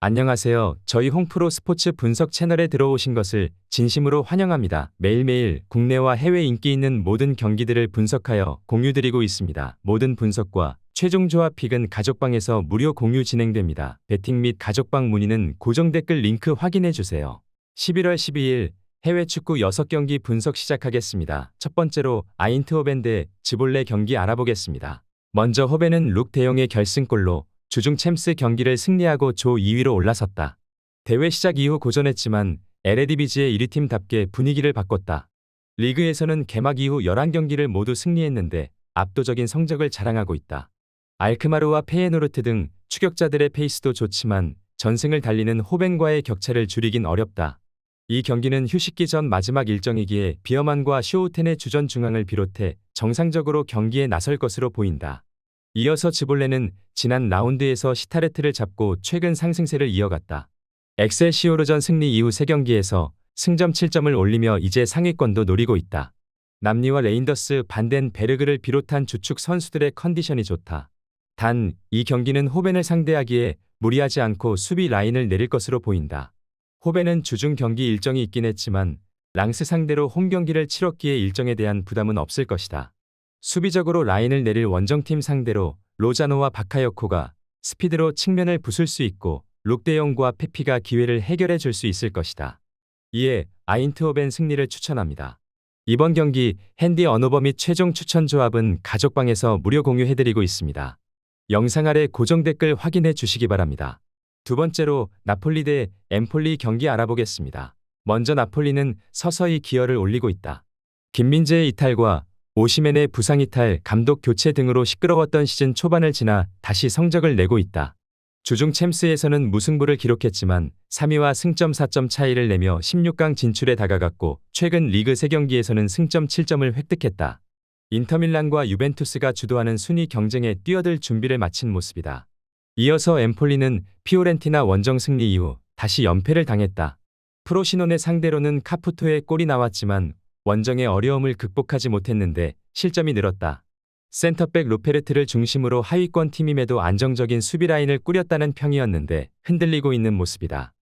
안녕하세요. 저희 홍프로 스포츠 분석 채널에 들어오신 것을 진심으로 환영합니다. 매일매일 국내와 해외 인기 있는 모든 경기들을 분석하여 공유드리고 있습니다. 모든 분석과 최종 조합 픽은 가족방에서 무료 공유 진행됩니다. 배팅 및 가족방 문의는 고정 댓글 링크 확인해주세요. 11월 12일 해외 축구 6경기 분석 시작하겠습니다. 첫 번째로 아인트호벤 대 즈볼레 경기 알아보겠습니다. 먼저 호벤은 룩 대용의 결승골로 주중 챔스 경기를 승리하고 조 2위로 올라섰다. 대회 시작 이후 고전했지만 에레디비지의 1위팀답게 분위기를 바꿨다. 리그에서는 개막 이후 11경기를 모두 승리했는데 압도적인 성적을 자랑하고 있다. 알크마르와 페예노르트 등 추격자들의 페이스도 좋지만 전승을 달리는 호벤과의 격차를 줄이긴 어렵다. 이 경기는 휴식기 전 마지막 일정이기에 비어만과 쇼우텐의 주전 중앙을 비롯해 정상적으로 경기에 나설 것으로 보인다. 이어서 즈볼레는 지난 라운드에서 시타레트를 잡고 최근 상승세를 이어갔다. 엑셀시오르전 승리 이후 3경기에서 승점 7점을 올리며 이제 상위권도 노리고 있다. 남리와 레인더스 반덴베르그를 비롯한 주축 선수들의 컨디션이 좋다. 단, 이 경기는 호벤을 상대하기에 무리하지 않고 수비 라인을 내릴 것으로 보인다. 호벤은 주중 경기 일정이 있긴 했지만 랑스 상대로 홈 경기를 치렀기에 일정에 대한 부담은 없을 것이다. 수비적으로 라인을 내릴 원정팀 상대로 로자노와 바카요코가 스피드로 측면을 부술 수 있고 룩데용과 페피가 기회를 해결해 줄 수 있을 것이다. 이에 아인트호벤 승리를 추천합니다. 이번 경기 핸디 언어버 및 최종 추천 조합은 가족방에서 무료 공유해드리고 있습니다. 영상 아래 고정 댓글 확인해 주시기 바랍니다. 두 번째로 나폴리 대 엠폴리 경기 알아보겠습니다. 먼저 나폴리는 서서히 기여를 올리고 있다. 김민재의 이탈과 오시멘의 부상 이탈, 감독 교체 등으로 시끄러웠던 시즌 초반을 지나 다시 성적을 내고 있다. 주중 챔스에서는 무승부를 기록했지만 3위와 승점 4점 차이를 내며 16강 진출에 다가갔고 최근 리그 3경기에서는 승점 7점을 획득했다. 인터밀란과 유벤투스가 주도하는 순위 경쟁에 뛰어들 준비를 마친 모습이다. 이어서 엠폴리는 피오렌티나 원정 승리 이후 다시 연패를 당했다. 프로시논의 상대로는 카푸토의 골이 나왔지만 원정의 어려움을 극복하지 못했는데 실점이 늘었다. 센터백 루페르트를 중심으로 하위권 팀임에도 안정적인 수비 라인을 꾸렸다는 평이었는데 흔들리고 있는 모습이다.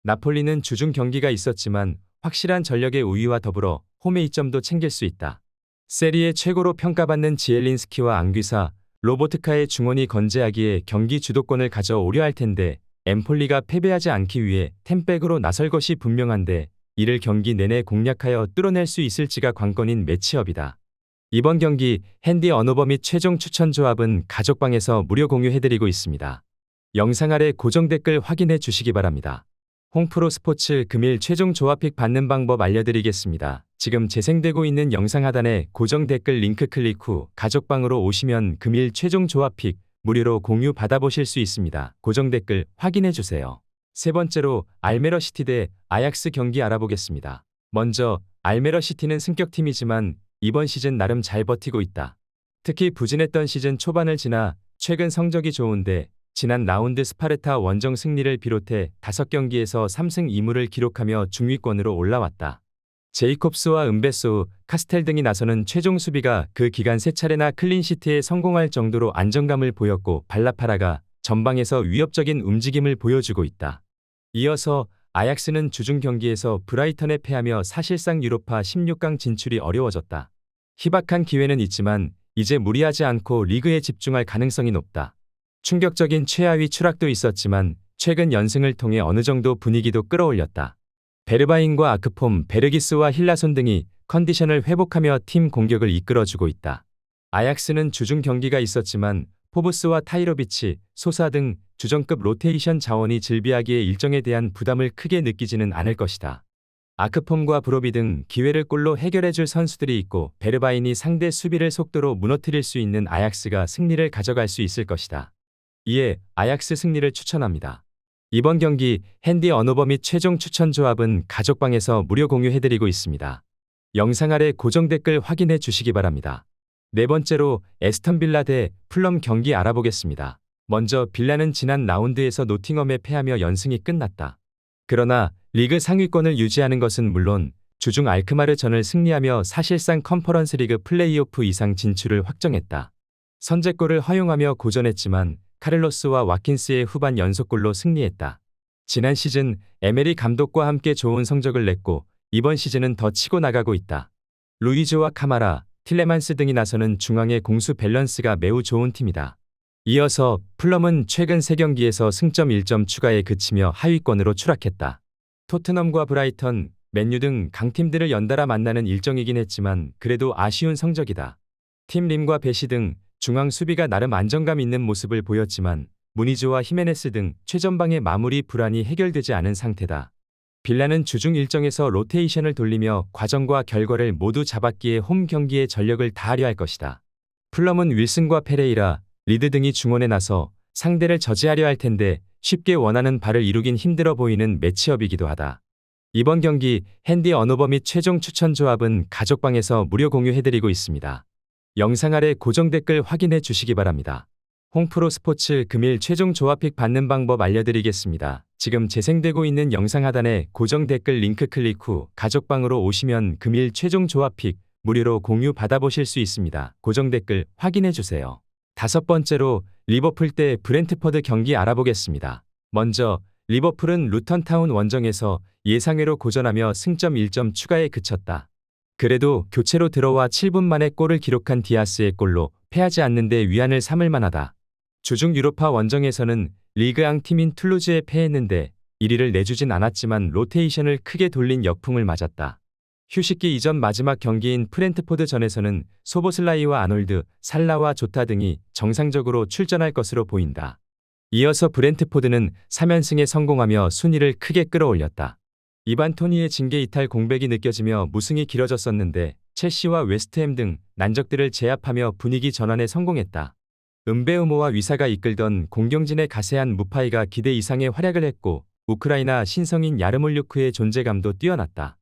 나폴리는 주중 경기가 있었지만 확실한 전력의 우위와 더불어 홈의 이점도 챙길 수 있다. 세리에 최고로 평가받는 지엘린스키와 앙귀사, 로보트카의 중원이 건재하기에 경기 주도권을 가져오려 할 텐데 엠폴리가 패배하지 않기 위해 템백으로 나설 것이 분명한데 이를 경기 내내 공략하여 뚫어낼 수 있을지가 관건인 매치업이다. 이번 경기 핸디 언어버 및 최종 추천 조합은 가족방에서 무료 공유해드리고 있습니다. 영상 아래 고정 댓글 확인해 주시기 바랍니다. 홍프로 스포츠 금일 최종 조합픽 받는 방법 알려드리겠습니다. 지금 재생되고 있는 영상 하단에 고정 댓글 링크 클릭 후 가족방으로 오시면 금일 최종 조합픽 무료로 공유 받아보실 수 있습니다. 고정 댓글 확인해 주세요. 세 번째로 알메러 시티 대 아약스 경기 알아보겠습니다. 먼저 알메러 시티는 승격팀이지만 이번 시즌 나름 잘 버티고 있다. 특히 부진했던 시즌 초반을 지나 최근 성적이 좋은데 지난 라운드 스파르타 원정 승리를 비롯해 5경기에서 3승 2무를 기록하며 중위권으로 올라왔다. 제이콥스와 은베소우, 카스텔 등이 나서는 최종 수비가 그 기간 3차례나 클린시트에 성공할 정도로 안정감을 보였고 발라파라가 전방에서 위협적인 움직임을 보여주고 있다. 이어서 아약스는 주중 경기에서 브라이턴에 패하며 사실상 유로파 16강 진출이 어려워졌다. 희박한 기회는 있지만 이제 무리하지 않고 리그에 집중할 가능성이 높다. 충격적인 최하위 추락도 있었지만 최근 연승을 통해 어느 정도 분위기도 끌어올렸다. 베르바인과 아크폼, 베르기스와 힐라손 등이 컨디션을 회복하며 팀 공격을 이끌어주고 있다. 아약스는 주중 경기가 있었지만 포브스와 타이로비치, 소사 등 주전급 로테이션 자원이 즐비하기에 일정에 대한 부담을 크게 느끼지는 않을 것이다. 아크폼과 브로비 등 기회를 골로 해결해줄 선수들이 있고 베르바인이 상대 수비를 속도로 무너뜨릴 수 있는 아약스가 승리를 가져갈 수 있을 것이다. 이에 아약스 승리를 추천합니다. 이번 경기 핸디 언어버 및 최종 추천 조합은 가족방에서 무료 공유해드리고 있습니다. 영상 아래 고정 댓글 확인해 주시기 바랍니다. 네 번째로 에스턴 빌라 대 풀럼 경기 알아보겠습니다. 먼저 빌라는 지난 라운드에서 노팅엄에 패하며 연승이 끝났다. 그러나 리그 상위권을 유지하는 것은 물론 주중 알크마르전을 승리하며 사실상 컨퍼런스 리그 플레이오프 이상 진출을 확정했다. 선제골을 허용하며 고전했지만 카를로스와 와킨스의 후반 연속골로 승리했다. 지난 시즌 에메리 감독과 함께 좋은 성적을 냈고 이번 시즌은 더 치고 나가고 있다. 루이즈와 카마라, 틸레만스 등이 나서는 중앙의 공수 밸런스가 매우 좋은 팀이다. 이어서 풀럼은 최근 3경기에서 승점 1점 추가에 그치며 하위권으로 추락했다. 토트넘과 브라이턴, 맨유 등 강팀들을 연달아 만나는 일정이긴 했지만 그래도 아쉬운 성적이다. 팀 림과 베시 등 중앙 수비가 나름 안정감 있는 모습을 보였지만 무니즈와 히메네스 등 최전방의 마무리 불안이 해결되지 않은 상태다. 빌라는 주중 일정에서 로테이션을 돌리며 과정과 결과를 모두 잡았기에 홈 경기에 전력을 다하려 할 것이다. 풀럼은 윌슨과 페레이라, 리드 등이 중원에 나서 상대를 저지하려 할 텐데 쉽게 원하는 바를 이루긴 힘들어 보이는 매치업이기도 하다. 이번 경기 핸디 언어버 및 최종 추천 조합은 가족방에서 무료 공유해드리고 있습니다. 영상 아래 고정 댓글 확인해 주시기 바랍니다. 홍프로 스포츠 금일 최종 조합픽 받는 방법 알려드리겠습니다. 지금 재생되고 있는 영상 하단에 고정 댓글 링크 클릭 후 가족방으로 오시면 금일 최종 조합픽 무료로 공유 받아보실 수 있습니다. 고정 댓글 확인해 주세요. 5번째로 리버풀 대 브렌트퍼드 경기 알아보겠습니다. 먼저 리버풀은 루턴타운 원정에서 예상외로 고전하며 승점 1점 추가에 그쳤다. 그래도 교체로 들어와 7분 만에 골을 기록한 디아스의 골로 패하지 않는데 위안을 삼을 만하다. 주중 유로파 원정에서는 리그앙 팀인 툴루즈에 패했는데 1위를 내주진 않았지만 로테이션을 크게 돌린 역풍을 맞았다. 휴식기 이전 마지막 경기인 프렌트포드전에서는 소보슬라이와 아놀드, 살라와 조타 등이 정상적으로 출전할 것으로 보인다. 이어서 브렌트포드는 3연승에 성공하며 순위를 크게 끌어올렸다. 이반 토니의 징계 이탈 공백이 느껴지며 무승이 길어졌었는데 첼시와 웨스트햄 등 난적들을 제압하며 분위기 전환에 성공했다. 은베우모와 위사가 이끌던 공경진의 가세한 무파이가 기대 이상의 활약을 했고 우크라이나 신성인 야르몰류크의 존재감도 뛰어났다.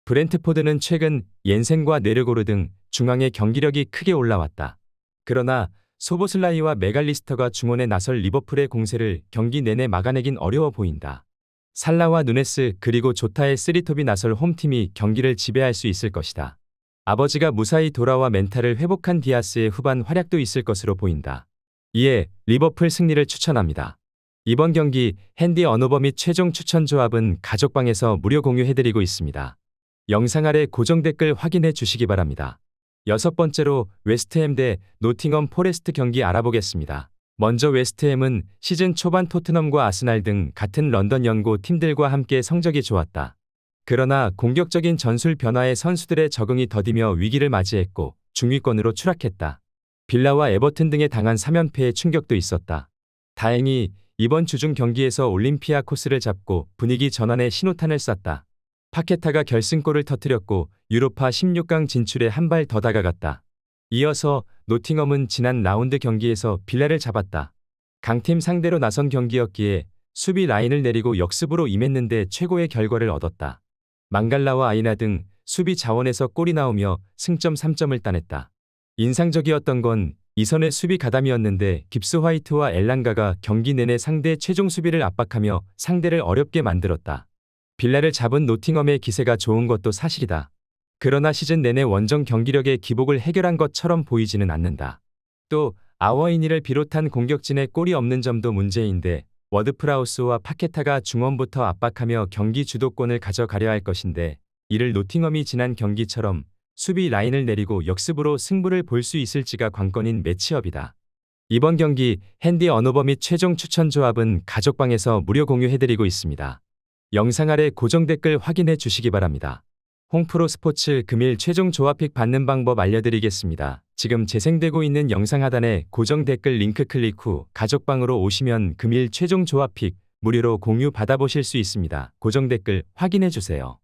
브렌트포드는 최근 옌센과 네르고르 등 중앙의 경기력이 크게 올라왔다. 그러나 소보슬라이와 메갈리스터가 중원에 나설 리버풀의 공세를 경기 내내 막아내긴 어려워 보인다. 살라와 누네스 그리고 조타의 쓰리톱이 나설 홈팀이 경기를 지배할 수 있을 것이다. 아버지가 무사히 돌아와 멘탈을 회복한 디아스의 후반 활약도 있을 것으로 보인다. 이에 리버풀 승리를 추천합니다. 이번 경기 핸디 언어버 및 최종 추천 조합은 가족방에서 무료 공유해드리고 있습니다. 영상 아래 고정 댓글 확인해 주시기 바랍니다. 6번째로 웨스트햄 대 노팅엄 포레스트 경기 알아보겠습니다. 먼저 웨스트햄은 시즌 초반 토트넘과 아스날 등 같은 런던 연고 팀들과 함께 성적이 좋았다. 그러나 공격적인 전술 변화에 선수들의 적응이 더디며 위기를 맞이했고 중위권으로 추락했다. 빌라와 에버튼 등에 당한 3연패의 충격도 있었다. 다행히 이번 주중 경기에서 올림피아코스를 잡고 분위기 전환에 신호탄을 쐈다. 파케타가 결승골을 터뜨렸고 유로파 16강 진출에 한 발 더 다가갔다. 이어서 노팅엄은 지난 라운드 경기에서 빌라를 잡았다. 강팀 상대로 나선 경기였기에 수비 라인을 내리고 역습으로 임했는데 최고의 결과를 얻었다. 망갈라와 아이나 등 수비 자원에서 골이 나오며 승점 3점을 따냈다. 인상적이었던 건 이선의 수비 가담이었는데 깁스 화이트와 엘랑가가 경기 내내 상대의 최종 수비를 압박하며 상대를 어렵게 만들었다. 빌라를 잡은 노팅엄의 기세가 좋은 것도 사실이다. 그러나 시즌 내내 원정 경기력의 기복을 해결한 것처럼 보이지는 않는다. 또 아워이니를 비롯한 공격진에 골이 없는 점도 문제인데 워드프라우스와 파케타가 중원부터 압박하며 경기 주도권을 가져가려 할 것인데 이를 노팅엄이 지난 경기처럼 수비 라인을 내리고 역습으로 승부를 볼 수 있을지가 관건인 매치업이다. 이번 경기 핸디 언어버 및 최종 추천 조합은 가족방에서 무료 공유해드리고 있습니다. 영상 아래 고정 댓글 확인해 주시기 바랍니다. 홍프로 스포츠 금일 최종 조합픽 받는 방법 알려드리겠습니다. 지금 재생되고 있는 영상 하단에 고정 댓글 링크 클릭 후 가족방으로 오시면 금일 최종 조합픽 무료로 공유 받아보실 수 있습니다. 고정 댓글 확인해 주세요.